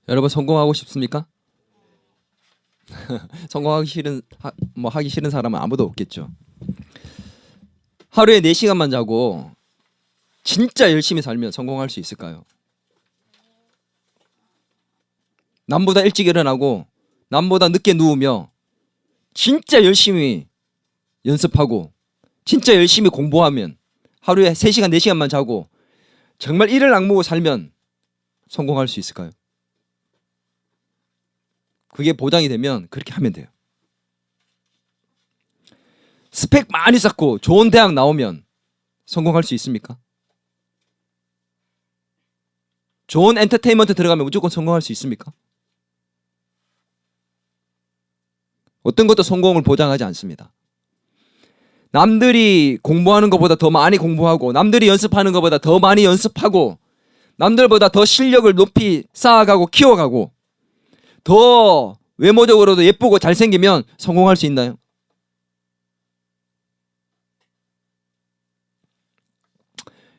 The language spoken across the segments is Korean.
여러분 성공하고 싶습니까? 성공하기 싫은 하기 싫은 사람은 아무도 없겠죠. 하루에 4시간만 자고 진짜 열심히 살면 성공할 수 있을까요? 남보다 일찍 일어나고 남보다 늦게 누우며 진짜 열심히 연습하고 진짜 열심히 공부하면 하루에 3시간 4시간만 자고 정말 이를 악물고 살면 성공할 수 있을까요? 그게 보장이 되면 그렇게 하면 돼요. 스펙 많이 쌓고 좋은 대학 나오면 성공할 수 있습니까? 좋은 엔터테인먼트 들어가면 무조건 성공할 수 있습니까? 어떤 것도 성공을 보장하지 않습니다. 남들이 공부하는 것보다 더 많이 공부하고 남들이 연습하는 것보다 더 많이 연습하고 남들보다 더 실력을 높이 쌓아가고 키워가고 더 외모적으로도 예쁘고 잘생기면 성공할 수 있나요?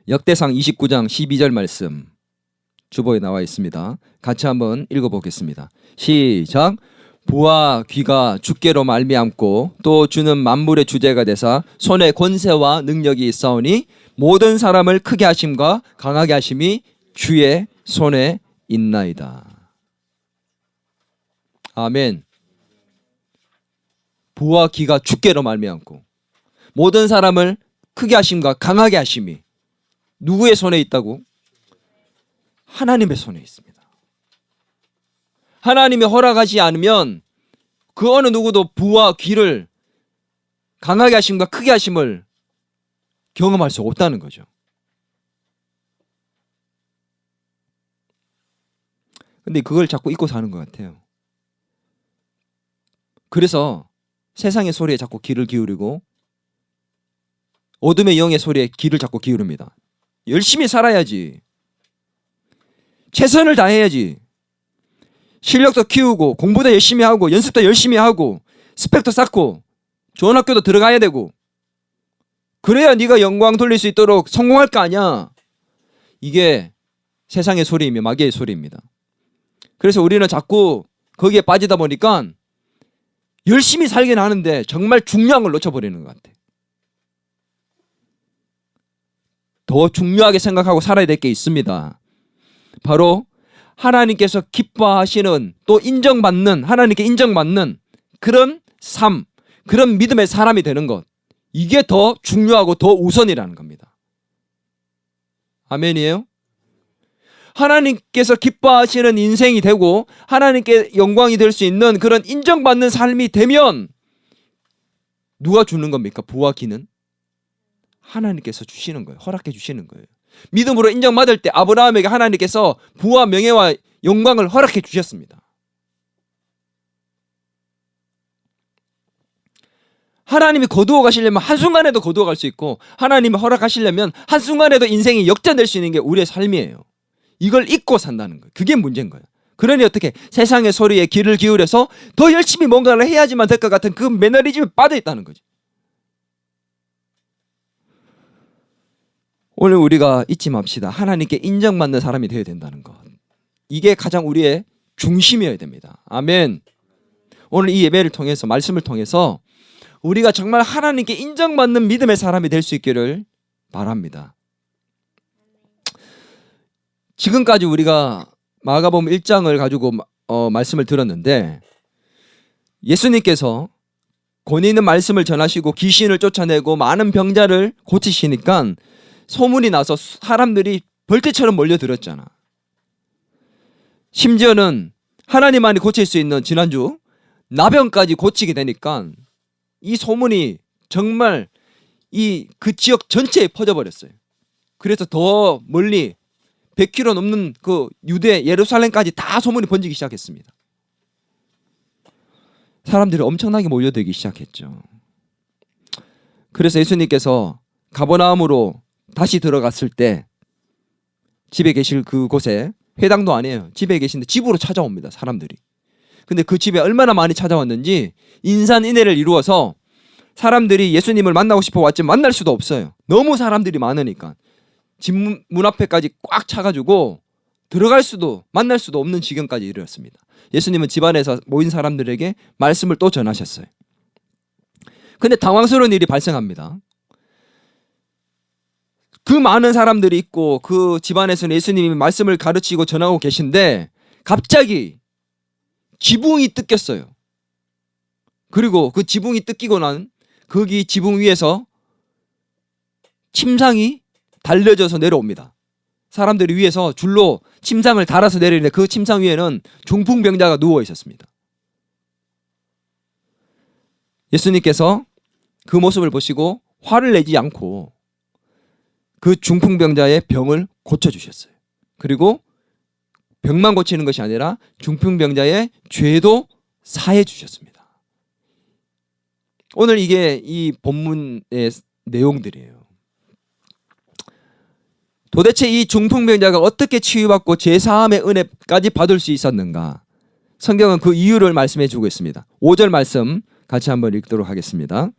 역대상 29장 12절 말씀 주보에 나와 있습니다. 같이 한번 읽어보겠습니다. 시작. 부와 귀가 주께로 말미암고 또 주는 만물의 주제가 되사 손에 권세와 능력이 있사오니 모든 사람을 크게 하심과 강하게 하심이 주의 손에 있나이다. 아멘. 부와 귀가 주께로 말미암고 모든 사람을 크게 하심과 강하게 하심이 누구의 손에 있다고? 하나님의 손에 있습니다. 하나님이 허락하지 않으면 그 어느 누구도 부와 귀를 강하게 하심과 크게 하심을 경험할 수 없다는 거죠. 근데 그걸 자꾸 잊고 사는 것 같아요. 그래서 세상의 소리에 자꾸 귀를 기울이고 어둠의 영의 소리에 귀를 자꾸 기울입니다. 열심히 살아야지. 최선을 다해야지. 실력도 키우고 공부도 열심히 하고 연습도 열심히 하고 스펙도 쌓고 좋은 학교도 들어가야 되고 그래야 네가 영광 돌릴 수 있도록 성공할 거 아니야. 이게 세상의 소리이며 마귀의 소리입니다. 그래서 우리는 자꾸 거기에 빠지다 보니까 열심히 살긴 하는데 정말 중요한 걸 놓쳐버리는 것 같아. 더 중요하게 생각하고 살아야 될 게 있습니다. 바로 하나님께서 기뻐하시는 또 인정받는 하나님께 인정받는 그런 삶, 그런 믿음의 사람이 되는 것. 이게 더 중요하고 더 우선이라는 겁니다. 아멘이에요? 하나님께서 기뻐하시는 인생이 되고 하나님께 영광이 될 수 있는 그런 인정받는 삶이 되면 누가 주는 겁니까? 부와 기는? 하나님께서 주시는 거예요. 허락해 주시는 거예요. 믿음으로 인정받을 때 아브라함에게 하나님께서 부와 명예와 영광을 허락해 주셨습니다. 하나님이 거두어 가시려면 한순간에도 거두어 갈 수 있고 하나님이 허락하시려면 한순간에도 인생이 역전될 수 있는 게 우리의 삶이에요. 이걸 잊고 산다는 거예요. 그게 문제인 거예요. 그러니 어떻게 세상의 소리에 귀를 기울여서 더 열심히 뭔가를 해야지만 될 것 같은 그 매너리즘에 빠져 있다는 거지. 오늘 우리가 잊지 맙시다. 하나님께 인정받는 사람이 되어야 된다는 것. 이게 가장 우리의 중심이어야 됩니다. 아멘. 오늘 이 예배를 통해서 말씀을 통해서 우리가 정말 하나님께 인정받는 믿음의 사람이 될 수 있기를 바랍니다. 지금까지 우리가 마가복음 1장을 가지고 말씀을 들었는데 예수님께서 권위 있는 말씀을 전하시고 귀신을 쫓아내고 많은 병자를 고치시니까 소문이 나서 사람들이 벌떼처럼 몰려들었잖아. 심지어는 하나님만이 고칠 수 있는 지난주 나병까지 고치게 되니까 이 소문이 정말 그 지역 전체에 퍼져버렸어요. 그래서 더 멀리 100km 넘는 그 유대 예루살렘까지 다 소문이 번지기 시작했습니다. 사람들이 엄청나게 몰려들기 시작했죠. 그래서 예수님께서 가버나움으로 다시 들어갔을 때 집에 계실 그곳에 회당도 아니에요. 집에 계신데 집으로 찾아옵니다. 사람들이. 근데 그 집에 얼마나 많이 찾아왔는지 인산인해를 이루어서 사람들이 예수님을 만나고 싶어 왔지만 만날 수도 없어요. 너무 사람들이 많으니까. 집 문 앞에까지 꽉 차가지고 들어갈 수도 만날 수도 없는 지경까지 이르렀습니다. 예수님은 집안에서 모인 사람들에게 말씀을 또 전하셨어요. 근데 당황스러운 일이 발생합니다. 그 많은 사람들이 있고 그 집안에서는 예수님이 말씀을 가르치고 전하고 계신데 갑자기 지붕이 뜯겼어요. 그리고 그 지붕이 뜯기고 난 거기 지붕 위에서 침상이 달려져서 내려옵니다. 사람들이 위에서 줄로 침상을 달아서 내리는데 그 침상 위에는 중풍병자가 누워 있었습니다. 예수님께서 그 모습을 보시고 화를 내지 않고 그 중풍병자의 병을 고쳐주셨어요. 그리고 병만 고치는 것이 아니라 중풍병자의 죄도 사해 주셨습니다. 오늘 이게 이 본문의 내용들이에요. 도대체 이 중풍병자가 어떻게 치유받고 제사함의 은혜까지 받을 수 있었는가? 성경은 그 이유를 말씀해 주고 있습니다. 5절 말씀 같이 한번 읽도록 하겠습니다.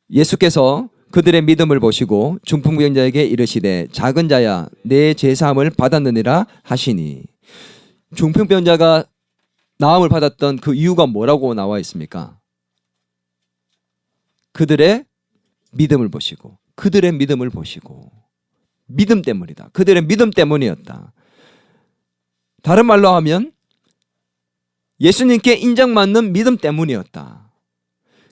예수께서 그들의 믿음을 보시고 중풍병자에게 이르시되 작은 자야 내 제사함을 받았느니라 하시니. 중풍병자가 나음을 받았던 그 이유가 뭐라고 나와 있습니까? 그들의 믿음을 보시고 그들의 믿음을 보시고 믿음 때문이다. 그들의 믿음 때문이었다. 다른 말로 하면 예수님께 인정받는 믿음 때문이었다.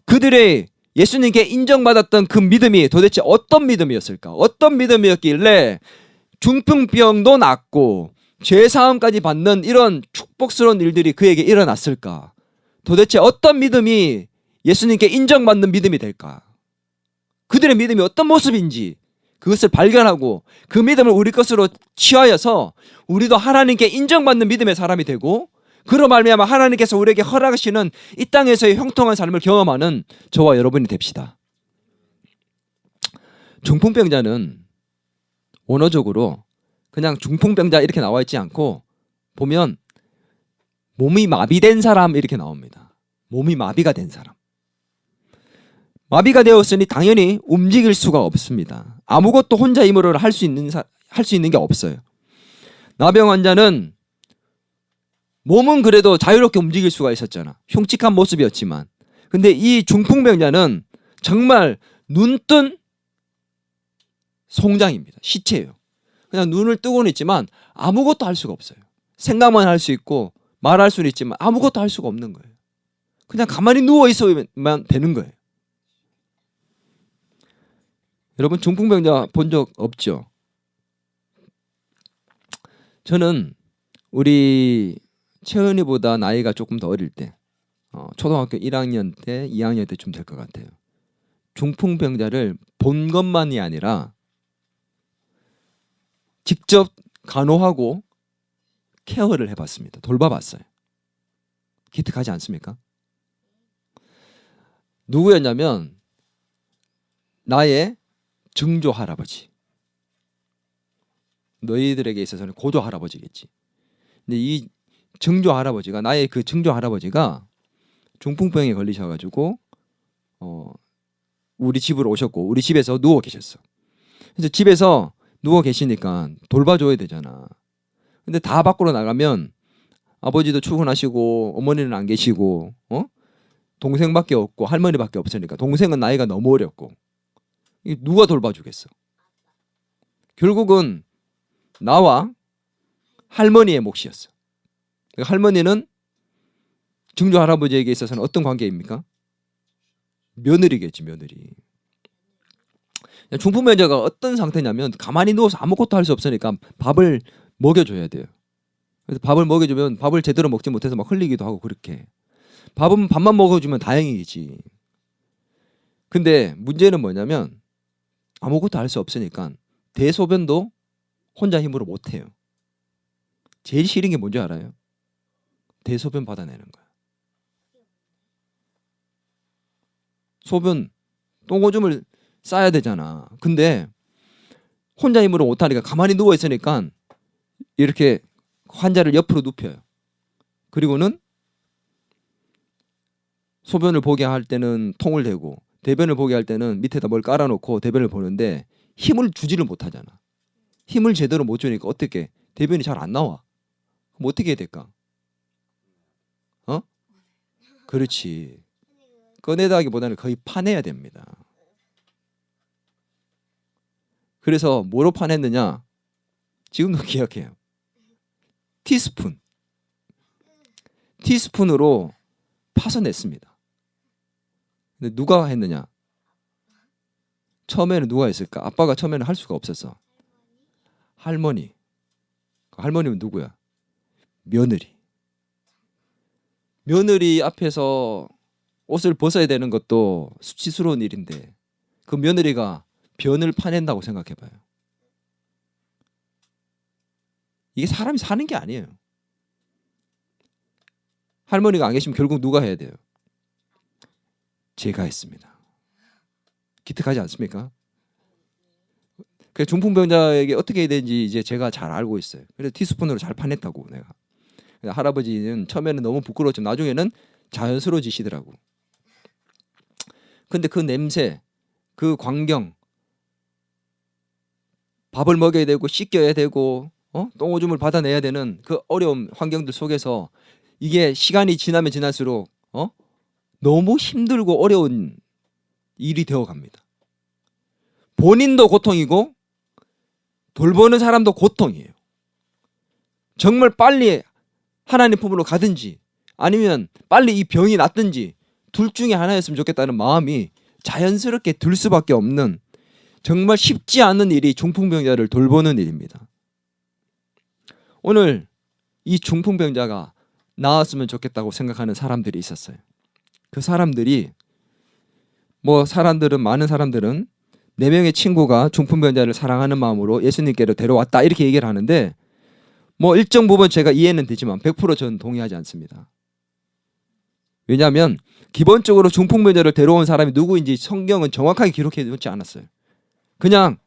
그들의 예수님께 인정받았던 그 믿음이 도대체 어떤 믿음이었을까? 어떤 믿음이었길래 중풍병도 낫고 죄사함까지 받는 이런 축복스러운 일들이 그에게 일어났을까? 도대체 어떤 믿음이 예수님께 인정받는 믿음이 될까? 그들의 믿음이 어떤 모습인지 그것을 발견하고 그 믿음을 우리 것으로 취하여서 우리도 하나님께 인정받는 믿음의 사람이 되고 그로 말미암아 하나님께서 우리에게 허락하시는 이 땅에서의 형통한 삶을 경험하는 저와 여러분이 됩시다. 중풍병자는 원어적으로 그냥 중풍병자 이렇게 나와 있지 않고 보면 몸이 마비된 사람 이렇게 나옵니다. 몸이 마비가 된 사람. 마비가 되었으니 당연히 움직일 수가 없습니다. 아무것도 혼자 힘으로 할 수 있는 게 없어요. 나병 환자는 몸은 그래도 자유롭게 움직일 수가 있었잖아. 흉측한 모습이었지만. 근데 이 중풍병자는 정말 눈뜬 송장입니다. 시체예요. 그냥 눈을 뜨고는 있지만 아무것도 할 수가 없어요. 생각만 할 수 있고 말할 수는 있지만 아무것도 할 수가 없는 거예요. 그냥 가만히 누워 있어만 되는 거예요. 여러분 중풍병자 본 적 없죠? 저는 우리 채은이보다 나이가 조금 더 어릴 때 초등학교 1학년 때 2학년 때쯤 될 것 같아요. 중풍병자를 본 것만이 아니라 직접 간호하고 케어를 해봤습니다. 돌봐봤어요. 기특하지 않습니까? 누구였냐면 나의 증조 할아버지. 너희들에게 있어서는 고조 할아버지겠지. 근데 이 증조 할아버지가 나의 그 증조 할아버지가 중풍병에 걸리셔가지고 우리 집으로 오셨고 우리 집에서 누워 계셨어. 그래서 집에서 누워 계시니까 돌봐줘야 되잖아. 근데 다 밖으로 나가면 아버지도 출근하시고 어머니는 안 계시고 동생밖에 없고 할머니밖에 없으니까 동생은 나이가 너무 어렸고 누가 돌봐주겠어. 결국은 나와 할머니의 몫이었어. 할머니는 증조 할아버지에게 있어서는 어떤 관계입니까? 며느리겠지, 며느리. 중풍병자가 어떤 상태냐면 가만히 누워서 아무것도 할 수 없으니까 밥을 먹여줘야 돼요. 그래서 밥을 먹여주면 밥을 제대로 먹지 못해서 막 흘리기도 하고 그렇게. 밥만 먹어주면 다행이지. 근데 문제는 뭐냐면 아무것도 할 수 없으니까 대소변도 혼자 힘으로 못해요. 제일 싫은 게 뭔지 알아요? 대소변 받아내는 거야. 소변, 똥오줌을 싸야 되잖아. 근데 혼자 힘으로 못하니까 가만히 누워있으니까 이렇게 환자를 옆으로 눕혀요. 그리고는 소변을 보게 할 때는 통을 대고 대변을 보게 할 때는 밑에다 뭘 깔아놓고 대변을 보는데 힘을 주지를 못하잖아. 힘을 제대로 못 주니까 어떻게 대변이 잘 안 나와. 그럼 어떻게 해야 될까? 어? 그렇지. 꺼내다기보다는 거의 파내야 됩니다. 그래서 뭐로 파냈느냐? 지금도 기억해요. 티스푼. 티스푼으로 파서 냈습니다. 근데 누가 했느냐? 처음에는 누가 했을까? 아빠가 처음에는 할 수가 없었어. 할머니. 할머니는 누구야? 며느리. 며느리 앞에서 옷을 벗어야 되는 것도 수치스러운 일인데 그 며느리가 변을 파낸다고 생각해봐요. 이게 사람이 사는 게 아니에요. 할머니가 안 계시면 결국 누가 해야 돼요? 제가 했습니다. 기특하지 않습니까? 그래서 중풍병자에게 어떻게 해야 되는지 이제 제가 잘 알고 있어요. 그래서 티스푼으로 잘 파냈다고 내가. 할아버지는 처음에는 너무 부끄러웠지만 나중에는 자연스러워지시더라고. 근데 그 냄새, 그 광경, 밥을 먹여야 되고 씻겨야 되고 똥오줌을 받아내야 되는 그 어려운 환경들 속에서 이게 시간이 지나면 지날수록 너무 힘들고 어려운 일이 되어갑니다. 본인도 고통이고 돌보는 사람도 고통이에요. 정말 빨리 하나님 품으로 가든지 아니면 빨리 이 병이 낫든지 둘 중에 하나였으면 좋겠다는 마음이 자연스럽게 들 수밖에 없는 정말 쉽지 않은 일이 중풍병자를 돌보는 일입니다. 오늘 이 중풍병자가 나았으면 좋겠다고 생각하는 사람들이 있었어요. 그 사람들이 많은 사람들은 4명의 친구가 중풍병자를 사랑하는 마음으로 예수님께로 데려왔다 이렇게 얘기를 하는데 일정 부분 제가 이해는 되지만 100% 저는 동의하지 않습니다. 왜냐하면 기본적으로 중풍병자를 데려온 사람이 누구인지 성경은 정확하게 기록해 놓지 않았어요. 그냥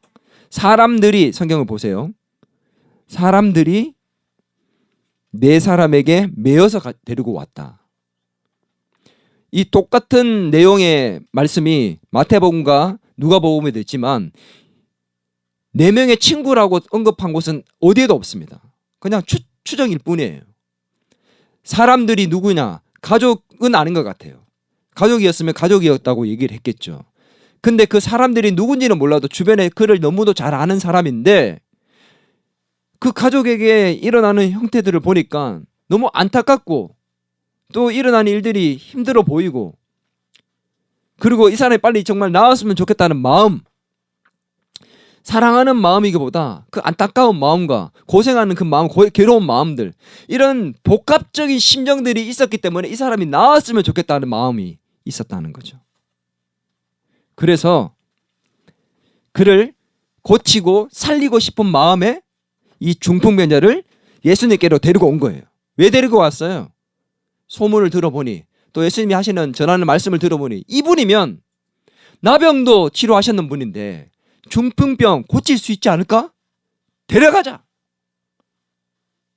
사람들이 성경을 보세요. 사람들이 4사람에게 매어서 데리고 왔다. 이 똑같은 내용의 말씀이 마태복음과 누가복음에 됐지만 4명의 친구라고 언급한 곳은 어디에도 없습니다. 그냥 추정일 뿐이에요. 사람들이 누구냐? 가족은 아닌 것 같아요. 가족이었으면 가족이었다고 얘기를 했겠죠. 근데 그 사람들이 누군지는 몰라도 주변에 그를 너무도 잘 아는 사람인데 그 가족에게 일어나는 형태들을 보니까 너무 안타깝고 또 일어나는 일들이 힘들어 보이고 그리고 이 사람이 빨리 정말 나았으면 좋겠다는 마음, 사랑하는 마음이기보다 그 안타까운 마음과 고생하는 그 마음, 괴로운 마음들 이런 복합적인 심정들이 있었기 때문에 이 사람이 나았으면 좋겠다는 마음이 있었다는 거죠. 그래서 그를 고치고 살리고 싶은 마음에 이 중풍병자를 예수님께로 데리고 온 거예요. 왜 데리고 왔어요? 소문을 들어보니 또 예수님이 전하는 말씀을 들어보니 이분이면 나병도 치료하셨는 분인데 중풍병 고칠 수 있지 않을까? 데려가자.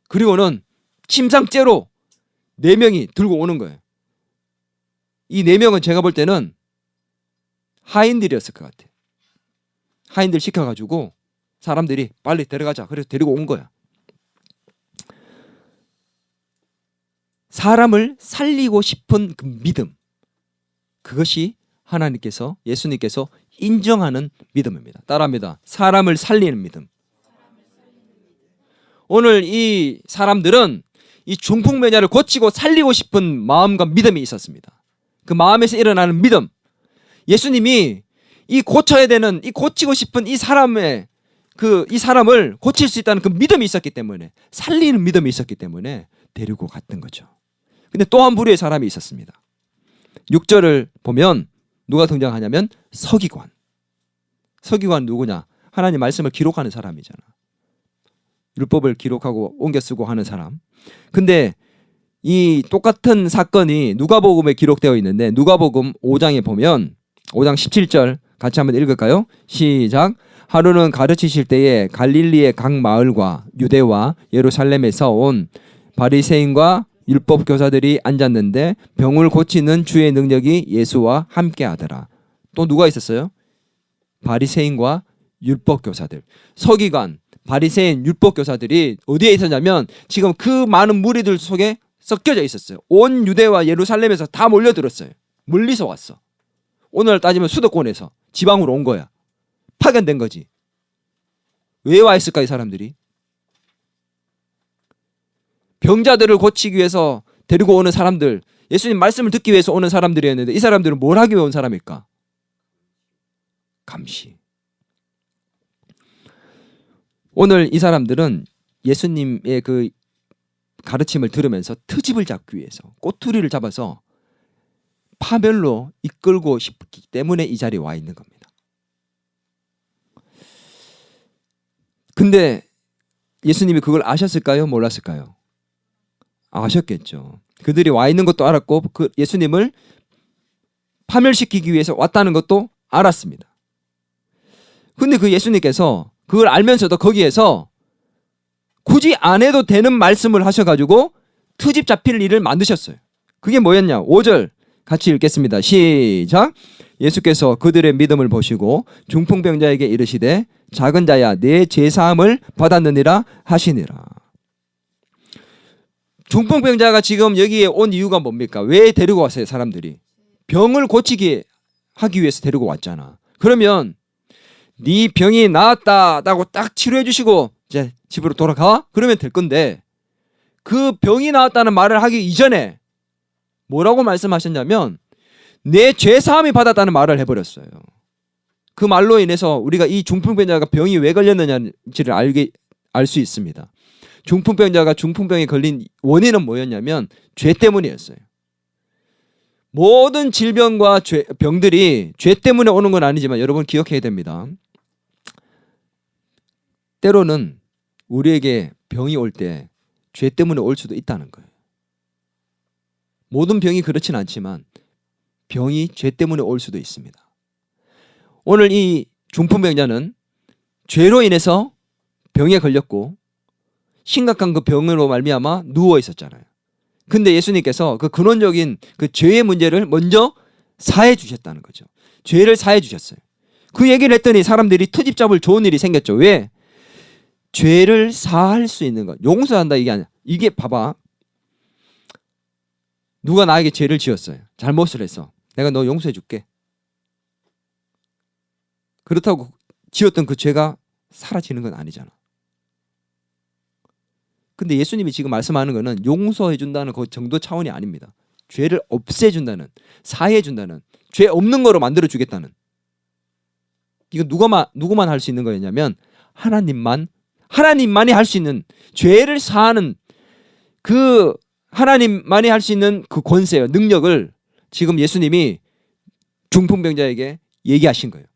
그리고는 침상째로 4명이 들고 오는 거예요. 이 4명은 제가 볼 때는 하인들이었을 것 같아요. 하인들 시켜가지고 사람들이 빨리 데려가자. 그래서 데리고 온 거야. 사람을 살리고 싶은 그 믿음, 그것이 하나님께서, 예수님께서 인정하는 믿음입니다. 따라합니다. 사람을 살리는 믿음. 오늘 이 사람들은 이 중풍병자를 고치고 살리고 싶은 마음과 믿음이 있었습니다. 그 마음에서 일어나는 믿음, 예수님이 이 고쳐야 되는, 이 고치고 싶은 이 사람을 고칠 수 있다는 그 믿음이 있었기 때문에, 살리는 믿음이 있었기 때문에 데리고 갔던 거죠. 근데 또 한 부류의 사람이 있었습니다. 6절을 보면 누가 등장하냐면 서기관. 서기관 누구냐? 하나님 말씀을 기록하는 사람이잖아. 율법을 기록하고 옮겨 쓰고 하는 사람. 근데 이 똑같은 사건이 누가복음에 기록되어 있는데 누가복음 5장에 보면 5장 17절 같이 한번 읽을까요? 시작. 하루는 가르치실 때에 갈릴리의 각 마을과 유대와 예루살렘에서 온 바리새인과 율법 교사들이 앉았는데 병을 고치는 주의 능력이 예수와 함께 하더라. 또 누가 있었어요? 바리새인과 율법 교사들, 서기관, 바리새인 율법 교사들이 어디에 있었냐면 지금 그 많은 무리들 속에 섞여져 있었어요. 온 유대와 예루살렘에서 다 몰려들었어요. 멀리서 왔어. 오늘 따지면 수도권에서 지방으로 온 거야. 파견된 거지. 왜 와 있을까 이 사람들이? 병자들을 고치기 위해서 데리고 오는 사람들, 예수님 말씀을 듣기 위해서 오는 사람들이었는데 이 사람들은 뭘 하기 위해 온 사람일까? 감시. 오늘 이 사람들은 예수님의 그 가르침을 들으면서 트집을 잡기 위해서 꼬투리를 잡아서 파멸로 이끌고 싶기 때문에 이 자리에 와 있는 겁니다. 근데 예수님이 그걸 아셨을까요? 몰랐을까요? 아셨겠죠. 그들이 와 있는 것도 알았고 그 예수님을 파멸시키기 위해서 왔다는 것도 알았습니다. 근데 그 예수님께서 그걸 알면서도 거기에서 굳이 안 해도 되는 말씀을 하셔가지고 트집 잡힐 일을 만드셨어요. 그게 뭐였냐? 5절 같이 읽겠습니다. 시작. 예수께서 그들의 믿음을 보시고 중풍병자에게 이르시되 작은 자야 내 죄사함을 받았느니라 하시니라. 중풍병자가 지금 여기에 온 이유가 뭡니까? 왜 데리고 왔어요? 사람들이 병을 고치게 하기 위해서 데리고 왔잖아. 그러면 네 병이 나았다고 딱 치료해 주시고 이제 집으로 돌아가? 그러면 될 건데 그 병이 나았다는 말을 하기 이전에 뭐라고 말씀하셨냐면 내 죄사함이 받았다는 말을 해버렸어요. 그 말로 인해서 우리가 이 중풍병자가 병이 왜 걸렸느냐를 알 수 있습니다. 중풍병자가 중풍병에 걸린 원인은 뭐였냐면 죄 때문이었어요. 모든 질병과 병들이 죄 때문에 오는 건 아니지만 여러분 기억해야 됩니다. 때로는 우리에게 병이 올 때 죄 때문에 올 수도 있다는 거예요. 모든 병이 그렇진 않지만 병이 죄 때문에 올 수도 있습니다. 오늘 이 중풍병자는 죄로 인해서 병에 걸렸고 심각한 그 병으로 말미암아 누워 있었잖아요. 근데 예수님께서 그 근원적인 그 죄의 문제를 먼저 사해 주셨다는 거죠. 죄를 사해 주셨어요. 그 얘기를 했더니 사람들이 트집 잡을 좋은 일이 생겼죠. 왜? 죄를 사할 수 있는 것, 용서한다 이게 아니야. 이게 봐봐. 누가 나에게 죄를 지었어요. 잘못을 했어. 내가 너 용서해 줄게. 그렇다고 지었던 그 죄가 사라지는 건 아니잖아. 근데 예수님이 지금 말씀하는 거는 용서해 준다는 그 정도 차원이 아닙니다. 죄를 없애준다는, 사해 준다는, 죄 없는 거로 만들어 주겠다는. 이거 누구만 할 수 있는 거였냐면 하나님만이 할 수 있는, 죄를 사하는 그 하나님만이 할 수 있는 그 권세요, 능력을 지금 예수님이 중풍병자에게 얘기하신 거예요.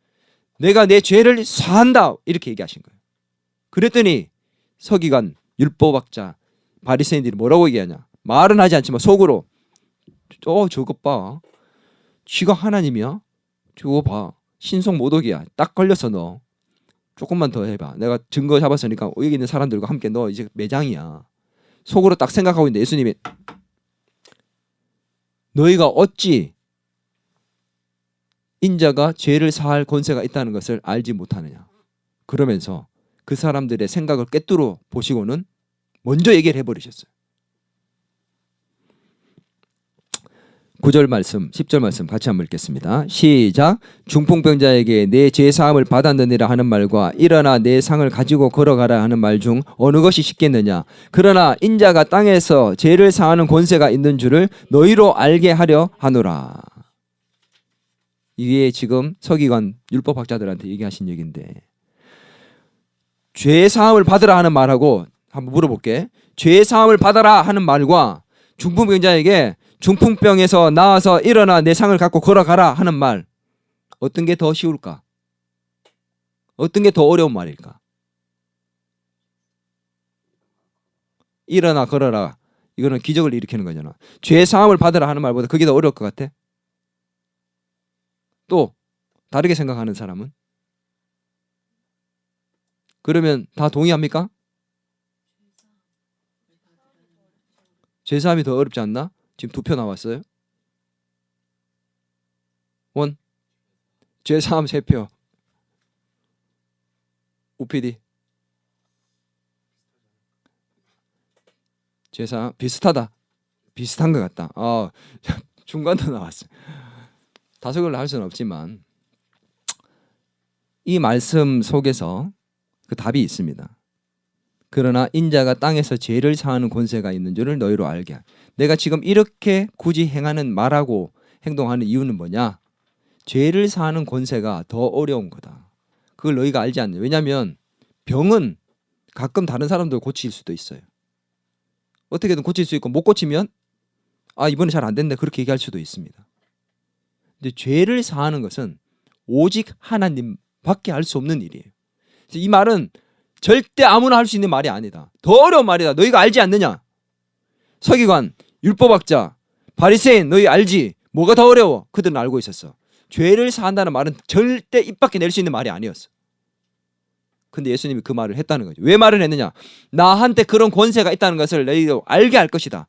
내가 내 죄를 사한다 이렇게 얘기하신 거예요. 그랬더니 서기관, 율법학자, 바리새인들이 뭐라고 얘기하냐? 말은 하지 않지만 속으로 저것 봐. 쥐가 하나님이야? 저거 봐. 신성모독이야. 딱 걸렸어 너. 조금만 더 해봐. 내가 증거 잡았으니까 여기 있는 사람들과 함께 너 이제 매장이야. 속으로 딱 생각하고 있는데 예수님이 너희가 어찌 인자가 죄를 사할 권세가 있다는 것을 알지 못하느냐. 그러면서 그 사람들의 생각을 꿰뚫어 보시고는 먼저 얘기를 해버리셨어요. 9절 말씀, 10절 말씀 같이 한번 읽겠습니다. 시작. 중풍병자에게 내 죄사함을 받았느니라 하는 말과 일어나 내 상을 가지고 걸어가라 하는 말 중 어느 것이 쉽겠느냐. 그러나 인자가 땅에서 죄를 사하는 권세가 있는 줄을 너희로 알게 하려 하노라. 이게 지금 서기관 율법학자들한테 얘기하신 얘기인데, 죄사함을 받으라 하는 말하고 한번 물어볼게. 죄사함을 받아라 하는 말과 중풍병자에게 중풍병에서 나와서 일어나 내 상을 갖고 걸어가라 하는 말, 어떤 게 더 쉬울까? 어떤 게 더 어려운 말일까? 일어나 걸어라, 이거는 기적을 일으키는 거잖아. 죄사함을 받으라 하는 말보다 그게 더 어려울 것 같아? 또 다르게 생각하는 사람은? 그러면 다 동의합니까? 죄사함이 더 어렵지 않나? 지금 2표 나왔어요. 원, 죄사함 3표. 우PD 제사 비슷하다. 비슷한 것 같다. 중간도 나왔어. 다섯을 할 수는 없지만 이 말씀 속에서 그 답이 있습니다. 그러나 인자가 땅에서 죄를 사하는 권세가 있는 줄을 너희로 알게 하라. 내가 지금 이렇게 굳이 행하는 말하고 행동하는 이유는 뭐냐? 죄를 사하는 권세가 더 어려운 거다. 그걸 너희가 알지 않냐? 왜냐하면 병은 가끔 다른 사람들 고칠 수도 있어요. 어떻게든 고칠 수 있고 못 고치면 이번에 잘 안 됐네 그렇게 얘기할 수도 있습니다. 근데 죄를 사하는 것은 오직 하나님밖에 할 수 없는 일이에요. 그래서 이 말은 절대 아무나 할 수 있는 말이 아니다. 더 어려운 말이다. 너희가 알지 않느냐? 서기관, 율법학자, 바리새인 너희 알지? 뭐가 더 어려워? 그들은 알고 있었어. 죄를 사한다는 말은 절대 입 밖에 낼 수 있는 말이 아니었어. 근데 예수님이 그 말을 했다는 거죠. 왜 말을 했느냐? 나한테 그런 권세가 있다는 것을 너희도 알게 할 것이다.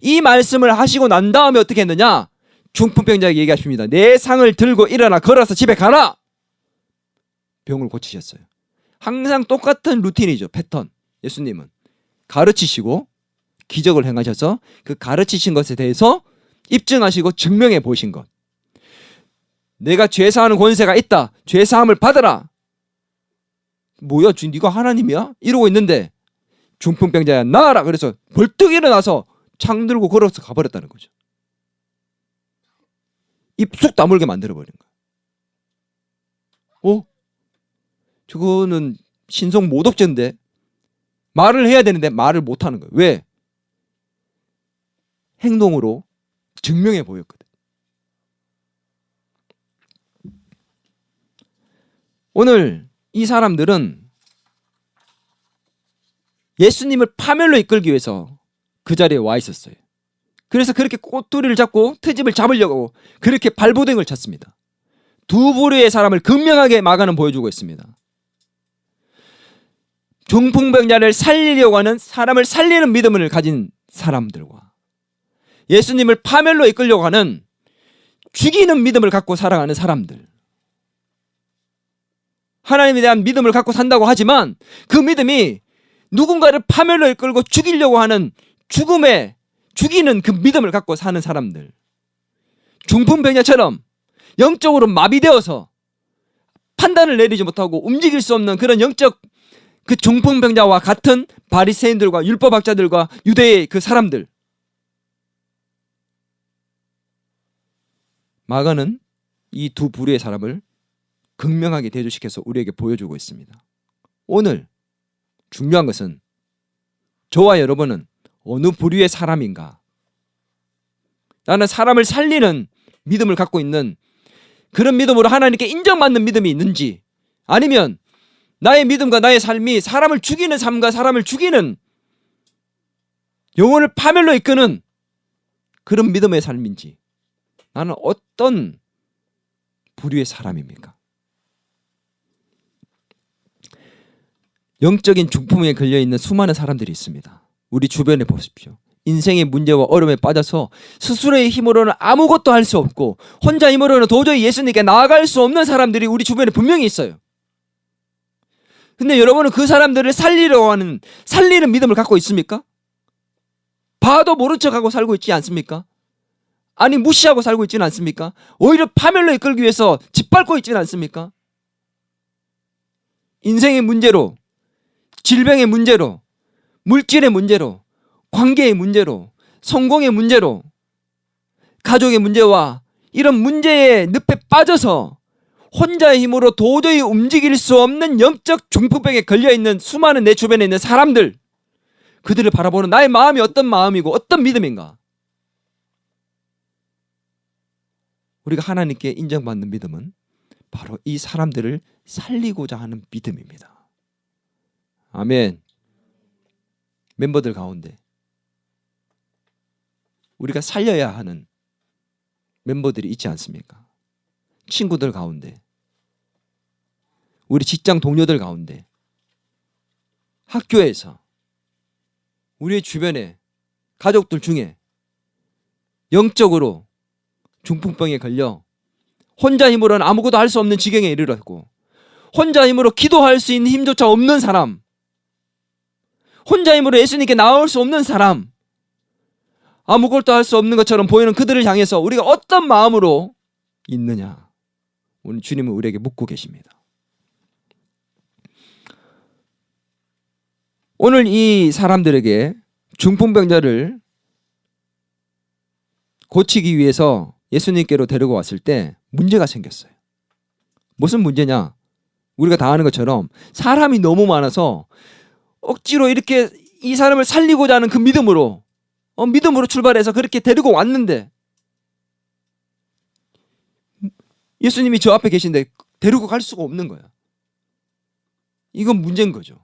이 말씀을 하시고 난 다음에 어떻게 했느냐? 중풍병자에게 얘기하십니다. 내 상을 들고 일어나 걸어서 집에 가라. 병을 고치셨어요. 항상 똑같은 루틴이죠. 패턴. 예수님은 가르치시고 기적을 행하셔서 그 가르치신 것에 대해서 입증하시고 증명해 보신 것. 내가 죄사하는 권세가 있다. 죄사함을 받아라. 뭐야 주님 네가 하나님이야? 이러고 있는데 중풍병자야 나아라. 그래서 벌떡 일어나서 창 들고 걸어서 가버렸다는 거죠. 입 쑥 다물게 만들어버린 거야. 저거는 신성 모독죄인데 말을 해야 되는데 말을 못하는 거예요. 왜? 행동으로 증명해 보였거든. 오늘 이 사람들은 예수님을 파멸로 이끌기 위해서 그 자리에 와 있었어요. 그래서 그렇게 꼬투리를 잡고 트집을 잡으려고 그렇게 발버둥을 쳤습니다. 두 부류의 사람을 극명하게 마가는 보여주고 있습니다. 중풍병자를 살리려고 하는 사람을 살리는 믿음을 가진 사람들과 예수님을 파멸로 이끌려고 하는 죽이는 믿음을 갖고 살아가는 사람들. 하나님에 대한 믿음을 갖고 산다고 하지만 그 믿음이 누군가를 파멸로 이끌고 죽이려고 하는 죽이는 그 믿음을 갖고 사는 사람들. 중풍병자처럼 영적으로 마비되어서 판단을 내리지 못하고 움직일 수 없는 그런 영적 그 중풍병자와 같은 바리새인들과 율법학자들과 유대의 그 사람들. 마가는 이 두 부류의 사람을 극명하게 대조시켜서 우리에게 보여주고 있습니다. 오늘 중요한 것은 저와 여러분은 어느 부류의 사람인가? 나는 사람을 살리는 믿음을 갖고 있는 그런 믿음으로 하나님께 인정받는 믿음이 있는지, 아니면 나의 믿음과 나의 삶이 사람을 죽이는 삶과 사람을 죽이는 영혼을 파멸로 이끄는 그런 믿음의 삶인지, 나는 어떤 부류의 사람입니까? 영적인 중풍에 걸려있는 수많은 사람들이 있습니다. 우리 주변에 보십시오. 인생의 문제와 어려움에 빠져서 스스로의 힘으로는 아무것도 할 수 없고 혼자 힘으로는 도저히 예수님께 나아갈 수 없는 사람들이 우리 주변에 분명히 있어요. 근데 여러분은 그 사람들을 살리는 믿음을 갖고 있습니까? 봐도 모른 척하고 살고 있지 않습니까? 아니 무시하고 살고 있지는 않습니까? 오히려 파멸로 이끌기 위해서 짓밟고 있지는 않습니까? 인생의 문제로, 질병의 문제로, 물질의 문제로, 관계의 문제로, 성공의 문제로, 가족의 문제와 이런 문제의 늪에 빠져서 혼자의 힘으로 도저히 움직일 수 없는 영적 중풍병에 걸려있는 수많은 내 주변에 있는 사람들, 그들을 바라보는 나의 마음이 어떤 마음이고 어떤 믿음인가? 우리가 하나님께 인정받는 믿음은 바로 이 사람들을 살리고자 하는 믿음입니다. 아멘. 멤버들 가운데 우리가 살려야 하는 멤버들이 있지 않습니까? 친구들 가운데, 우리 직장 동료들 가운데, 학교에서, 우리의 주변에, 가족들 중에 영적으로 중풍병에 걸려 혼자 힘으로는 아무것도 할 수 없는 지경에 이르렀고 혼자 힘으로 기도할 수 있는 힘조차 없는 사람, 혼자 힘으로 예수님께 나올 수 없는 사람, 아무것도 할 수 없는 것처럼 보이는 그들을 향해서 우리가 어떤 마음으로 있느냐, 오늘 주님은 우리에게 묻고 계십니다. 오늘 이 사람들에게 중풍병자를 고치기 위해서 예수님께로 데리고 왔을 때 문제가 생겼어요. 무슨 문제냐? 우리가 다 아는 것처럼 사람이 너무 많아서 억지로 이렇게 이 사람을 살리고자 하는 그 믿음으로 출발해서 그렇게 데리고 왔는데 예수님이 저 앞에 계신데 데리고 갈 수가 없는 거야. 이건 문제인 거죠.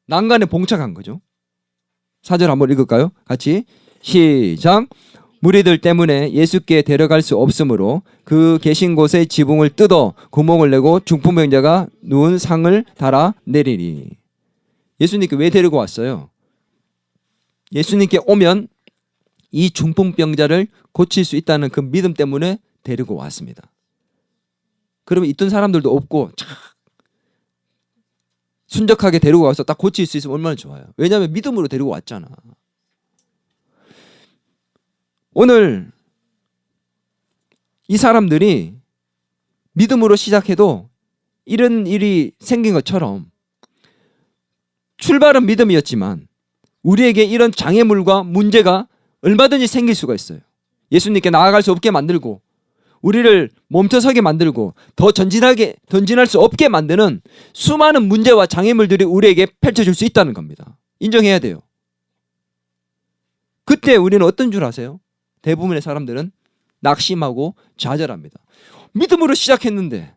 난간에 봉착한 거죠. 4절 한번 읽을까요? 같이 시작. 무리들 때문에 예수께 데려갈 수 없으므로 그 계신 곳의 지붕을 뜯어 구멍을 내고 중풍병자가 누운 상을 달아 내리니. 예수님께 왜 데리고 왔어요? 예수님께 오면 이 중풍병자를 고칠 수 있다는 그 믿음 때문에 데리고 왔습니다. 그러면 있던 사람들도 없고 순적하게 데리고 와서 딱 고칠 수 있으면 얼마나 좋아요. 왜냐하면 믿음으로 데리고 왔잖아. 오늘 이 사람들이 믿음으로 시작해도 이런 일이 생긴 것처럼 출발은 믿음이었지만 우리에게 이런 장애물과 문제가 얼마든지 생길 수가 있어요. 예수님께 나아갈 수 없게 만들고 우리를 멈춰서게 만들고 더 전진할 수 없게 만드는 수많은 문제와 장애물들이 우리에게 펼쳐질 수 있다는 겁니다. 인정해야 돼요. 그때 우리는 어떤 줄 아세요? 대부분의 사람들은 낙심하고 좌절합니다. 믿음으로 시작했는데,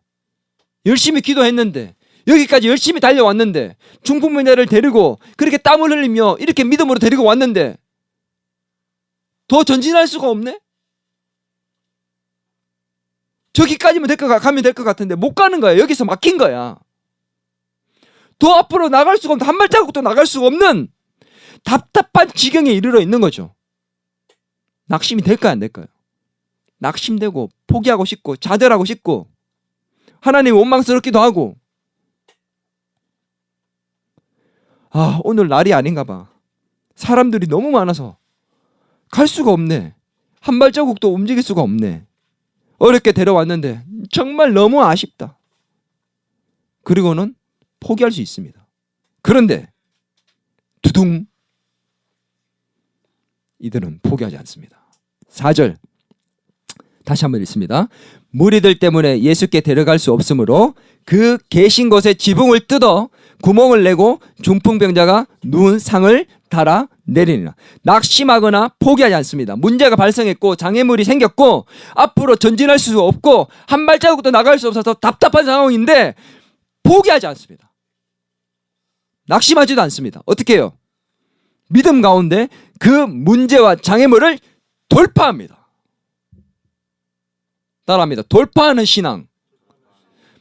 열심히 기도했는데, 여기까지 열심히 달려왔는데, 중풍병자를 데리고 그렇게 땀을 흘리며 이렇게 믿음으로 데리고 왔는데 더 전진할 수가 없네? 저기까지만 가면 될 것 같은데 못 가는 거야. 여기서 막힌 거야. 더 앞으로 나갈 수가 없는, 한 발자국도 나갈 수가 없는 답답한 지경에 이르러 있는 거죠. 낙심이 될까요, 안 될까요? 낙심되고 포기하고 싶고 좌절하고 싶고 하나님 원망스럽기도 하고, 오늘 날이 아닌가 봐. 사람들이 너무 많아서 갈 수가 없네. 한 발자국도 움직일 수가 없네. 어렵게 데려왔는데 정말 너무 아쉽다. 그리고는 포기할 수 있습니다. 그런데 두둥, 이들은 포기하지 않습니다. 4절 다시 한번 읽습니다. 무리들 때문에 예수께 데려갈 수 없으므로 그 계신 곳에 지붕을 뜯어 구멍을 내고 중풍병자가 누운 상을 달아 내리니라. 낙심하거나 포기하지 않습니다. 문제가 발생했고 장애물이 생겼고 앞으로 전진할 수 없고 한 발자국도 나갈 수 없어서 답답한 상황인데 포기하지 않습니다. 낙심하지도 않습니다. 어떻게 해요? 믿음 가운데 그 문제와 장애물을 돌파합니다. 따라합니다. 돌파하는 신앙,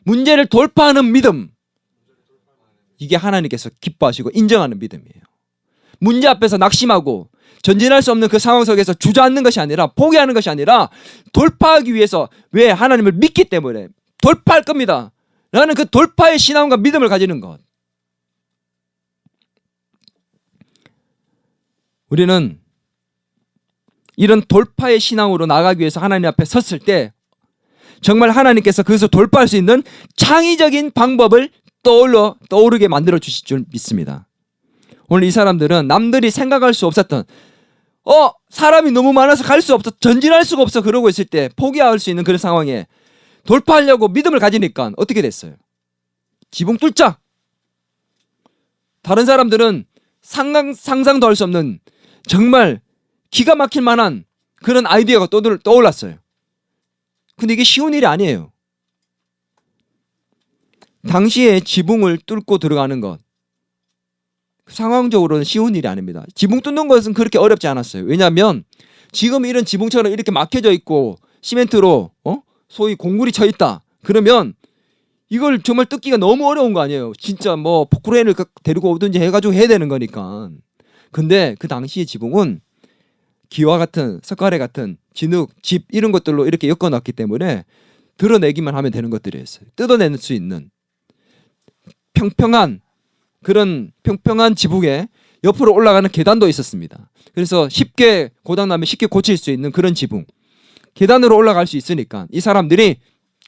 문제를 돌파하는 믿음, 이게 하나님께서 기뻐하시고 인정하는 믿음이에요. 문제 앞에서 낙심하고 전진할 수 없는 그 상황 속에서 주저앉는 것이 아니라, 포기하는 것이 아니라 돌파하기 위해서, 왜? 하나님을 믿기 때문에 돌파할 겁니다 라는 그 돌파의 신앙과 믿음을 가지는 것. 우리는 이런 돌파의 신앙으로 나가기 위해서 하나님 앞에 섰을 때 정말 하나님께서 그것을 돌파할 수 있는 창의적인 방법을 떠오르게 만들어 주실 줄 믿습니다. 오늘 이 사람들은 남들이 생각할 수 없었던, 사람이 너무 많아서 갈 수 없어, 전진할 수가 없어 그러고 있을 때 포기할 수 있는 그런 상황에 돌파하려고 믿음을 가지니까 어떻게 됐어요? 지붕 뚫자. 다른 사람들은 상상도 할 수 없는 정말 기가 막힐 만한 그런 아이디어가 떠올랐어요. 근데 이게 쉬운 일이 아니에요. 당시에 지붕을 뚫고 들어가는 것, 상황적으로는 쉬운 일이 아닙니다. 지붕 뚫는 것은 그렇게 어렵지 않았어요. 왜냐하면 지금 이런 지붕처럼 이렇게 막혀져 있고 시멘트로 소위 공굴이 쳐 있다. 그러면 이걸 정말 뜯기가 너무 어려운 거 아니에요. 진짜 뭐 포크레인을 데리고 오든지 해가지고 해야 되는 거니까. 근데 그 당시의 지붕은 기와 같은, 석가래 같은 진흙, 집 이런 것들로 이렇게 엮어놨기 때문에 드러내기만 하면 되는 것들이었어요. 뜯어낼 수 있는. 평평한 지붕에 옆으로 올라가는 계단도 있었습니다. 그래서 쉽게 고장나면 쉽게 고칠 수 있는 그런 지붕. 계단으로 올라갈 수 있으니까 이 사람들이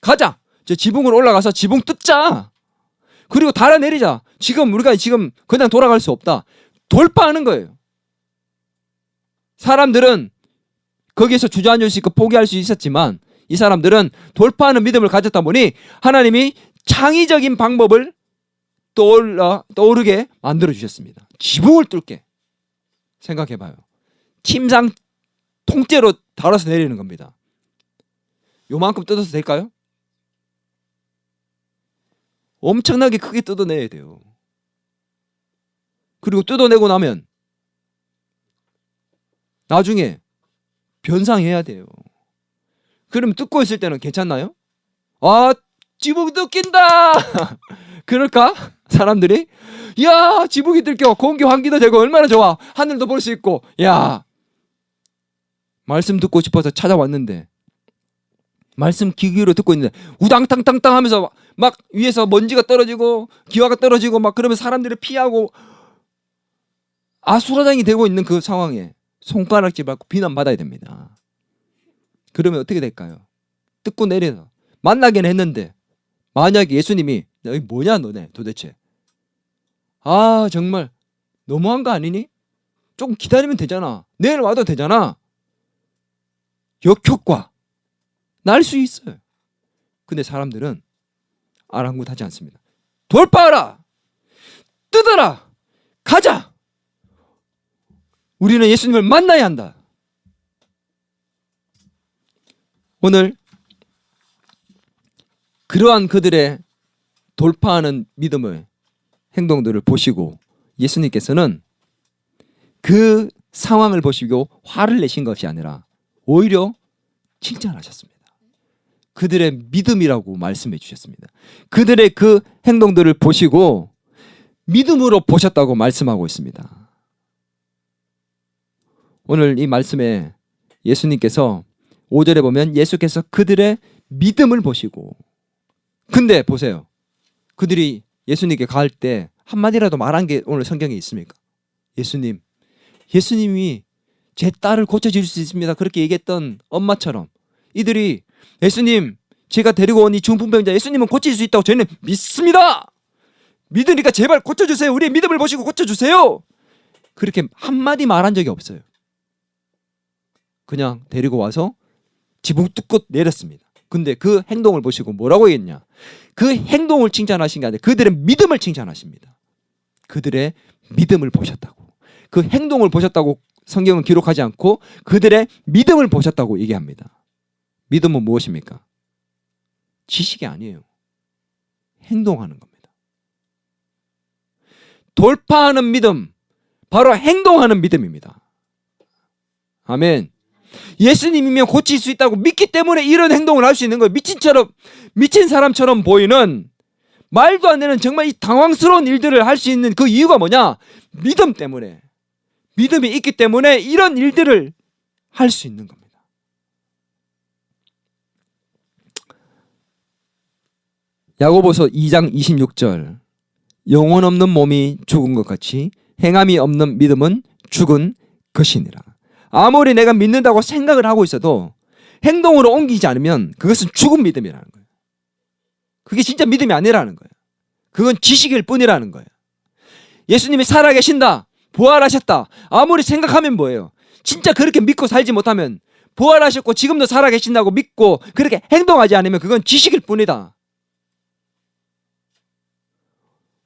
가자. 저 지붕으로 올라가서 지붕 뜯자. 그리고 달아내리자. 우리가 그냥 돌아갈 수 없다. 돌파하는 거예요. 사람들은 거기에서 주저앉을 수 있고 포기할 수 있었지만 이 사람들은 돌파하는 믿음을 가졌다 보니 하나님이 창의적인 방법을 떠오르게 만들어 주셨습니다. 지붕을 뚫게. 생각해봐요. 침상 통째로 달아서 내리는 겁니다. 요만큼 뜯어도 될까요? 엄청나게 크게 뜯어내야 돼요. 그리고 뜯어내고 나면 나중에 변상해야 돼요. 그럼 뜯고 있을 때는 괜찮나요? 아, 지붕 뜯긴다! 그럴까? 사람들이? 야, 지붕이 뜯겨. 공기 환기도 되고 얼마나 좋아. 하늘도 볼 수 있고. 야, 말씀 듣고 싶어서 찾아왔는데 말씀 귀 기울여 듣고 있는데 우당탕탕탕 하면서 막 위에서 먼지가 떨어지고 기와가 떨어지고 막 그러면 사람들이 피하고 아수라장이 되고 있는 그 상황에 손가락질 받고 비난받아야 됩니다. 그러면 어떻게 될까요? 뜯고 내려서 만나긴 했는데 만약에 예수님이 여기 뭐냐 너네 도대체, 아 정말 너무한 거 아니니? 조금 기다리면 되잖아. 내일 와도 되잖아. 역효과 날 수 있어요. 근데 사람들은 아랑곳하지 않습니다. 돌파하라! 뜯어라! 가자! 우리는 예수님을 만나야 한다. 오늘 그러한 그들의 돌파하는 믿음의 행동들을 보시고 예수님께서는 그 상황을 보시고 화를 내신 것이 아니라 오히려 칭찬하셨습니다. 그들의 믿음이라고 말씀해 주셨습니다. 그들의 그 행동들을 보시고 믿음으로 보셨다고 말씀하고 있습니다. 오늘 이 말씀에 예수님께서 5절에 보면 예수께서 그들의 믿음을 보시고, 근데 보세요. 그들이 예수님께 갈 때 한마디라도 말한 게 오늘 성경에 있습니까? 예수님이 제 딸을 고쳐줄 수 있습니다. 그렇게 얘기했던 엄마처럼 이들이 예수님, 제가 데리고 온 이 중풍병자 예수님은 고칠 수 있다고 저희는 믿습니다. 믿으니까 제발 고쳐주세요. 우리의 믿음을 보시고 고쳐주세요. 그렇게 한마디 말한 적이 없어요. 그냥 데리고 와서 지붕 뚫고 내렸습니다. 근데 그 행동을 보시고 뭐라고 했냐? 그 행동을 칭찬하신 게 아니라 그들의 믿음을 칭찬하십니다. 그들의 믿음을 보셨다고. 그 행동을 보셨다고 성경은 기록하지 않고 그들의 믿음을 보셨다고 얘기합니다. 믿음은 무엇입니까? 지식이 아니에요. 행동하는 겁니다. 돌파하는 믿음, 바로 행동하는 믿음입니다. 아멘. 예수님이면 고칠 수 있다고 믿기 때문에 이런 행동을 할 수 있는 거예요. 미친 사람처럼 보이는 말도 안 되는 정말 이 당황스러운 일들을 할 수 있는 그 이유가 뭐냐? 믿음 때문에. 믿음이 있기 때문에 이런 일들을 할 수 있는 겁니다. 야고보서 2장 26절, 영혼 없는 몸이 죽은 것 같이 행함이 없는 믿음은 죽은 것이니라. 아무리 내가 믿는다고 생각을 하고 있어도 행동으로 옮기지 않으면 그것은 죽은 믿음이라는 거예요. 그게 진짜 믿음이 아니라는 거예요. 그건 지식일 뿐이라는 거예요. 예수님이 살아계신다, 부활하셨다, 아무리 생각하면 뭐예요? 진짜 그렇게 믿고 살지 못하면, 부활하셨고 지금도 살아계신다고 믿고 그렇게 행동하지 않으면 그건 지식일 뿐이다.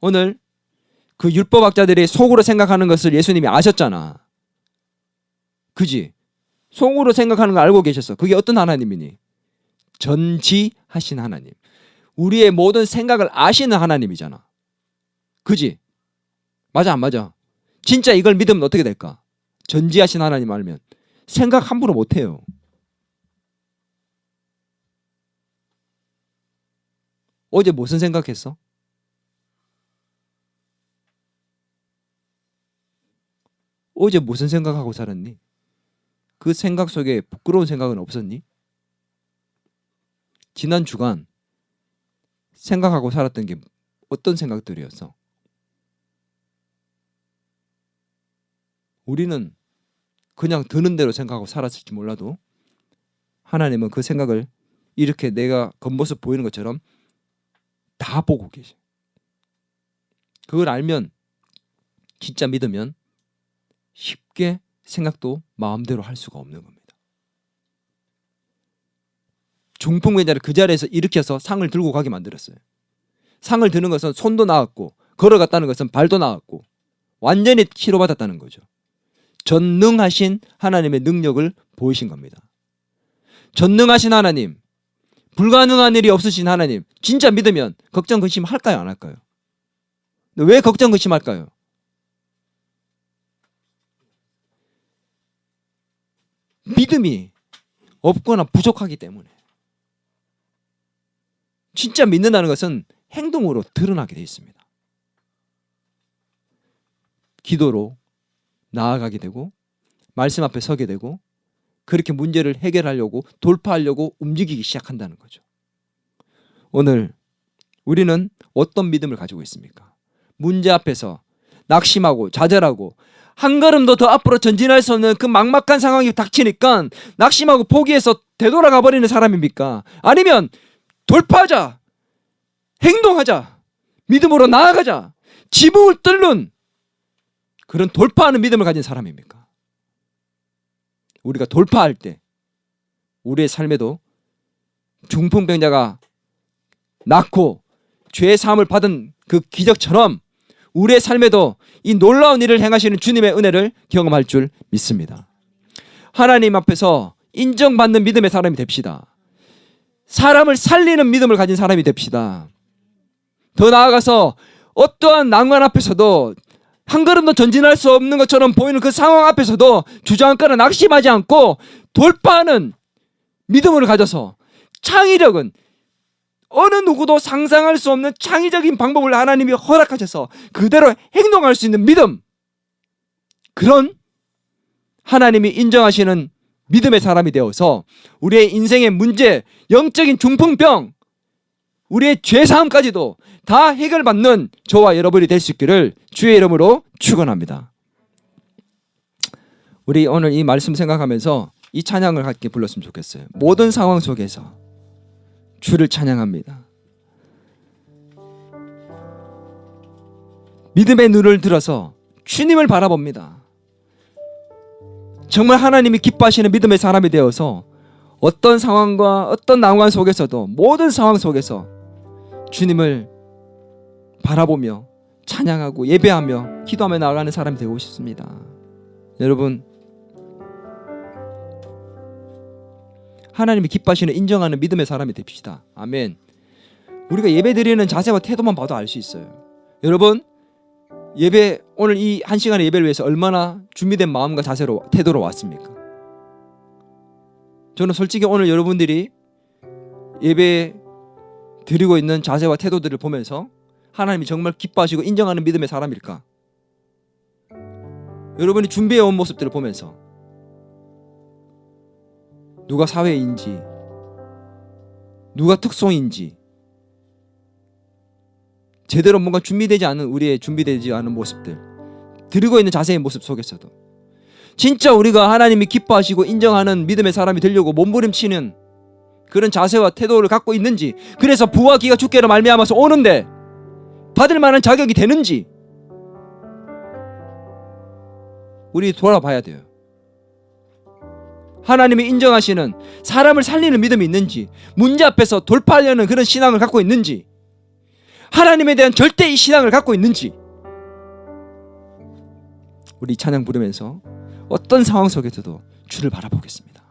오늘 그 율법학자들이 속으로 생각하는 것을 예수님이 아셨잖아. 그지? 속으로 생각하는 거 알고 계셨어. 그게 어떤 하나님이니? 전지하신 하나님. 우리의 모든 생각을 아시는 하나님이잖아. 그지? 맞아 안 맞아? 진짜 이걸 믿으면 어떻게 될까? 전지하신 하나님 알면 생각 함부로 못해요. 어제 무슨 생각했어? 어제 무슨 생각하고 살았니? 그 생각 속에 부끄러운 생각은 없었니? 지난 주간 생각하고 살았던 게 어떤 생각들이었어? 우리는 그냥 드는 대로 생각하고 살았을지 몰라도 하나님은 그 생각을 이렇게 내가 겉모습 보이는 것처럼 다 보고 계셔. 그걸 알면, 진짜 믿으면 쉽게 생각도 마음대로 할 수가 없는 겁니다. 중풍병자를 그 자리에서 일으켜서 상을 들고 가게 만들었어요. 상을 드는 것은 손도 나았고, 걸어갔다는 것은 발도 나았고, 완전히 치료받았다는 거죠. 전능하신 하나님의 능력을 보이신 겁니다. 전능하신 하나님, 불가능한 일이 없으신 하나님, 진짜 믿으면 걱정 근심 할까요, 안 할까요? 왜 걱정 근심할까요? 믿음이 없거나 부족하기 때문에. 진짜 믿는다는 것은 행동으로 드러나게 되어 있습니다. 기도로 나아가게 되고, 말씀 앞에 서게 되고, 그렇게 문제를 해결하려고, 돌파하려고 움직이기 시작한다는 거죠. 오늘 우리는 어떤 믿음을 가지고 있습니까? 문제 앞에서 낙심하고 좌절하고 한 걸음도 더 앞으로 전진할 수 없는 그 막막한 상황이 닥치니까 낙심하고 포기해서 되돌아가 버리는 사람입니까? 아니면 돌파하자, 행동하자, 믿음으로 나아가자, 지붕을 뚫는 그런 돌파하는 믿음을 가진 사람입니까? 우리가 돌파할 때 우리의 삶에도 중풍병자가 낫고 죄의 사함을 받은 그 기적처럼 우리의 삶에도 이 놀라운 일을 행하시는 주님의 은혜를 경험할 줄 믿습니다. 하나님 앞에서 인정받는 믿음의 사람이 됩시다. 사람을 살리는 믿음을 가진 사람이 됩시다. 더 나아가서 어떠한 난관 앞에서도 한 걸음도 전진할 수 없는 것처럼 보이는 그 상황 앞에서도 주저앉거나 낙심하지 않고 돌파하는 믿음을 가져서 창의력은 어느 누구도 상상할 수 없는 창의적인 방법을 하나님이 허락하셔서 그대로 행동할 수 있는 믿음, 그런 하나님이 인정하시는 믿음의 사람이 되어서 우리의 인생의 문제, 영적인 중풍병, 우리의 죄사함까지도 다 해결받는 저와 여러분이 될 수 있기를 주의 이름으로 축원합니다. 우리 오늘 이 말씀 생각하면서 이 찬양을 함께 불렀으면 좋겠어요. 모든 상황 속에서 주를 찬양합니다. 믿음의 눈을 들어서 주님을 바라봅니다. 정말 하나님이 기뻐하시는 믿음의 사람이 되어서 어떤 상황과 어떤 난관 속에서도 모든 상황 속에서 주님을 바라보며 찬양하고 예배하며 기도하며 나아가는 사람이 되고 싶습니다. 여러분, 하나님이 기뻐하시는 인정하는 믿음의 사람이 됩시다. 아멘. 우리가 예배 드리는 자세와 태도만 봐도 알 수 있어요. 여러분, 예배, 오늘 이 한 시간의 예배를 위해서 얼마나 준비된 마음과 자세로, 태도로 왔습니까? 저는 솔직히 오늘 여러분들이 예배 드리고 있는 자세와 태도들을 보면서 하나님이 정말 기뻐하시고 인정하는 믿음의 사람일까? 여러분이 준비해온 모습들을 보면서 누가 사회인지, 누가 특송인지, 제대로 뭔가 준비되지 않은, 우리의 준비되지 않은 모습들, 드리고 있는 자세의 모습 속에서도 진짜 우리가 하나님이 기뻐하시고 인정하는 믿음의 사람이 되려고 몸부림치는 그런 자세와 태도를 갖고 있는지, 그래서 부와 기가 주께로 말미암아서 오는데 받을 만한 자격이 되는지 우리 돌아봐야 돼요. 하나님이 인정하시는 사람을 살리는 믿음이 있는지, 문제 앞에서 돌파하려는 그런 신앙을 갖고 있는지, 하나님에 대한 절대의 신앙을 갖고 있는지, 우리 찬양 부르면서 어떤 상황 속에서도 주를 바라보겠습니다.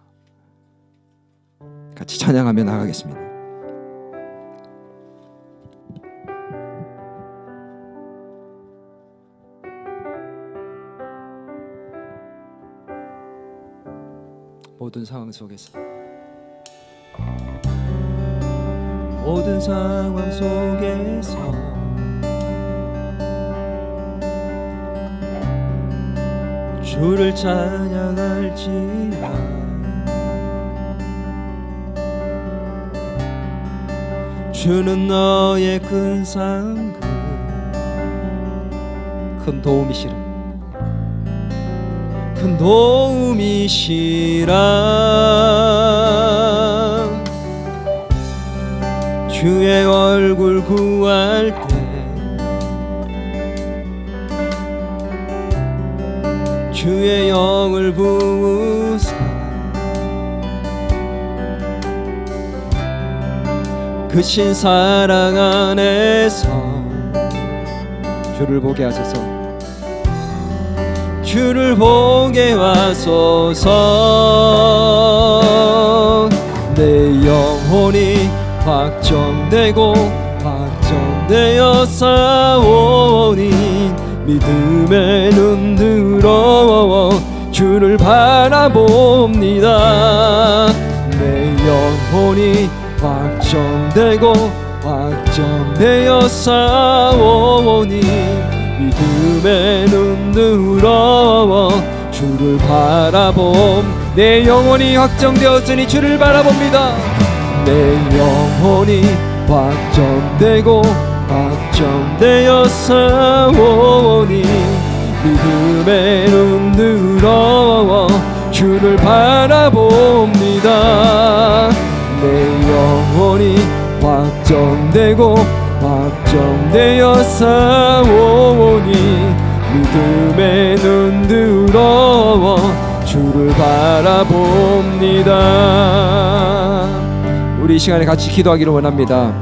같이 찬양하며 나가겠습니다. 모든 상황 속에서, 모든 상황 속에서 주를 찬양할지라. 주는 너의 큰 상급, 큰 도움이시라. 큰 도움이시라. 주의 얼굴 구할 때 주의 영을 부으사 크신 사랑 안에서 주를 보게 하소서. 주를 보게 하소서. 내 영혼이 확정되고 확정되어 싸우니 믿음의 눈 들어 주를 바라봅니다. 내 영혼이 확정되고 확정되어 싸우니 믿음의 눈 들어 주를 바라봄. 내 영혼이 확정되었으니 주를 바라봅니다. 내 영혼이 확정되고 확정되어 싸우니 믿음의 눈 들어 주를 바라봅니다. 내 영혼이 확정되고 확정되어 싸우니 믿음의 눈 들어 주를 바라봅니다. 우리 이 시간에 같이 기도하기를 원합니다.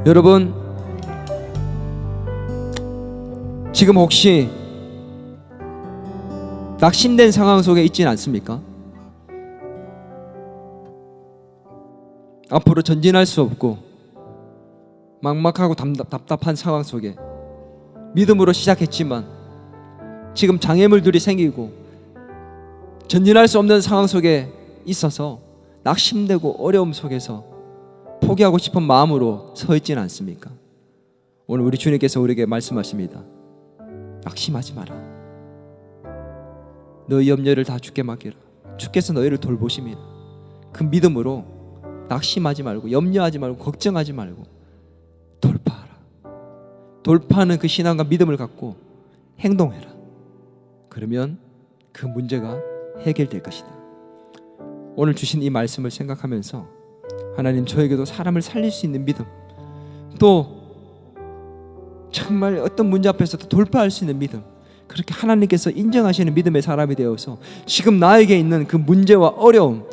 여러분, 지금 혹시 낙심된 상황 속에 있지는 않습니까? 앞으로 전진할 수 없고 막막하고 답답한 상황 속에 믿음으로 시작했지만 지금 장애물들이 생기고 전진할 수 없는 상황 속에 있어서 낙심되고 어려움 속에서 포기하고 싶은 마음으로 서 있지는 않습니까? 오늘 우리 주님께서 우리에게 말씀하십니다. 낙심하지 마라. 너희 염려를 다 주께 맡기라. 주께서 너희를 돌보십니다. 그 믿음으로 낙심하지 말고 염려하지 말고 걱정하지 말고 돌파하라. 돌파하는 그 신앙과 믿음을 갖고 행동해라. 그러면 그 문제가 해결될 것이다. 오늘 주신 이 말씀을 생각하면서 하나님, 저에게도 사람을 살릴 수 있는 믿음, 또 정말 어떤 문제 앞에서도 돌파할 수 있는 믿음, 그렇게 하나님께서 인정하시는 믿음의 사람이 되어서 지금 나에게 있는 그 문제와 어려움,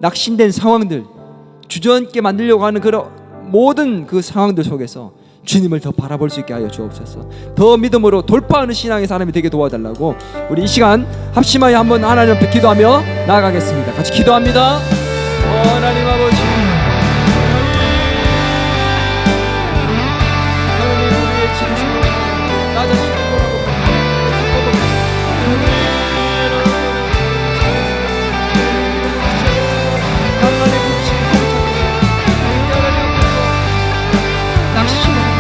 낙심된 상황들, 주저앉게 만들려고 하는 그런 모든 그 상황들 속에서 주님을 더 바라볼 수 있게 하여 주옵소서. 더 믿음으로 돌파하는 신앙의 사람이 되게 도와달라고 우리 이 시간 합심하여 한번 하나님 앞에 기도하며 나아가겠습니다. 같이 기도합니다. 하나님 아버지, 하나님 우리의 진심을 나 자신을 돌아보고 하나님 부르시는 하나님 앞에서 낙심하고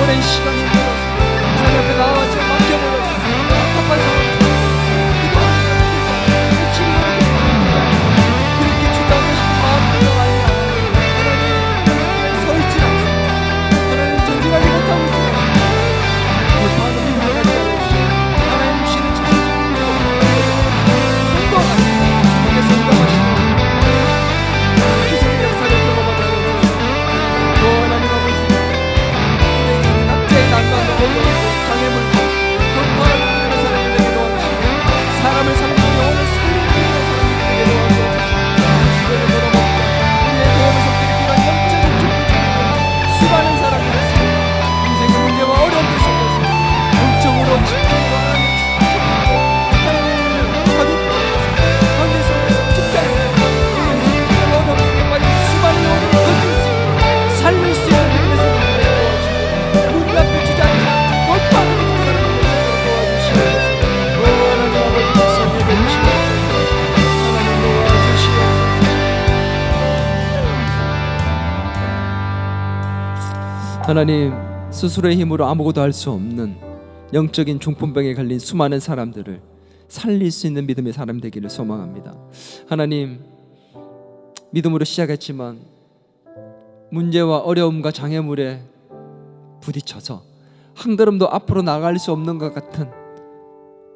오랜 시간이 하나님 앞에 나와 좀 맡겨버렸어. 답답한 상황 그렇게 주저하고 싶은 마음도 아니야. 하나님 서 있지 않습니다. 하나님 전진하지 못하고 있습니다. 돌파하는 힘을 가져오시고 하나님 주시는 전진을 행동하시고 주님께서 인정하시고 기적의 역사를 경험하게 하여 주시고 또 하나님 아버지 난관도 어려움도 장애물도 돌파하는 믿음의 사람이 되게 도와주시고 사람을 살리는 영혼을 살리는 믿음의 사람이 되게 도와주시고 주변을 돌아보고 우리의 도움을 섞이는 필요한 영적인 축복을 수많은 사람이 됐습니다. 인생의 문제와 어려움들 속에서 영적으로 집중으로 하나님을 가족과 관계 속에서 직장에서 인생의 어려움 속에 빠진 수많은 영혼을 건질 수 있고 살릴 수 있는 믿음의 사람이 되게 도와주시고 우리 앞에 주장자 돌파하는 믿음의 사람이 되게 도와주시옵소서. 하나님 아버지 성령의 주시옵소서. 하나님 도와주시옵소서. 하나님, 스스로의 힘으로 아무것도 할 수 없는 영적인 중풍병에 걸린 수많은 사람들을 살릴 수 있는 믿음의 사람 되기를 소망합니다. 하나님, 믿음으로 시작했지만 문제와 어려움과 장애물에 부딪혀서 한 걸음도 앞으로 나갈 수 없는 것 같은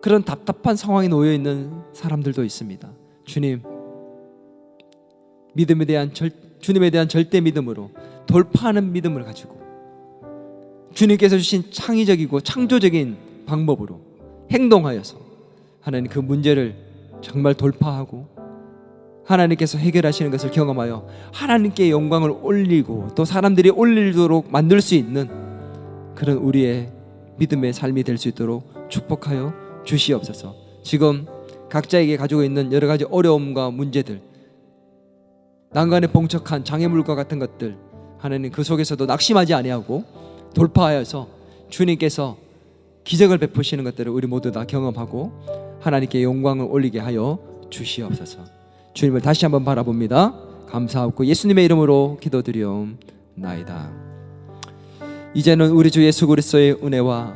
그런 답답한 상황에 놓여 있는 사람들도 있습니다. 주님, 주님에 대한 절대 믿음으로 돌파하는 믿음을 가지고 주님께서 주신 창의적이고 창조적인 방법으로 행동하여서 하나님 그 문제를 정말 돌파하고 하나님께서 해결하시는 것을 경험하여 하나님께 영광을 올리고 또 사람들이 올리도록 만들 수 있는 그런 우리의 믿음의 삶이 될 수 있도록 축복하여 주시옵소서. 지금 각자에게 가지고 있는 여러 가지 어려움과 문제들, 난간에 봉착한 장애물과 같은 것들, 하나님 그 속에서도 낙심하지 아니하고 돌파하여서 주님께서 기적을 베푸시는 것들을 우리 모두 다 경험하고 하나님께 영광을 올리게 하여 주시옵소서. 주님을 다시 한번 바라봅니다. 감사하고 예수님의 이름으로 기도드리옵나이다. 이제는 우리 주 예수 그리스도의 은혜와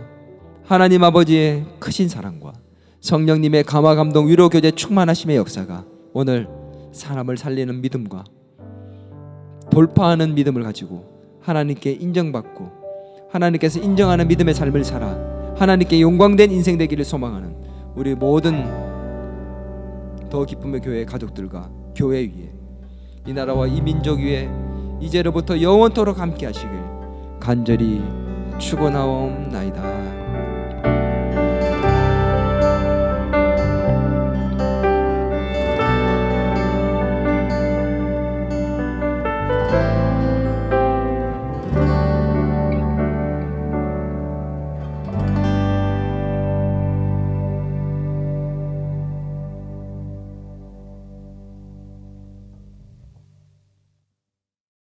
하나님 아버지의 크신 사랑과 성령님의 감화 감동 위로 교제 충만하심의 역사가 오늘 사람을 살리는 믿음과 돌파하는 믿음을 가지고 하나님께 인정받고 하나님께서 인정하는 믿음의 삶을 살아 하나님께 영광된 인생 되기를 소망하는 우리 모든 더 기쁨의 교회 가족들과 교회 위에 이 나라와 이 민족 위에 이제로부터 영원토록 함께 하시길 간절히 축원하옵나이다.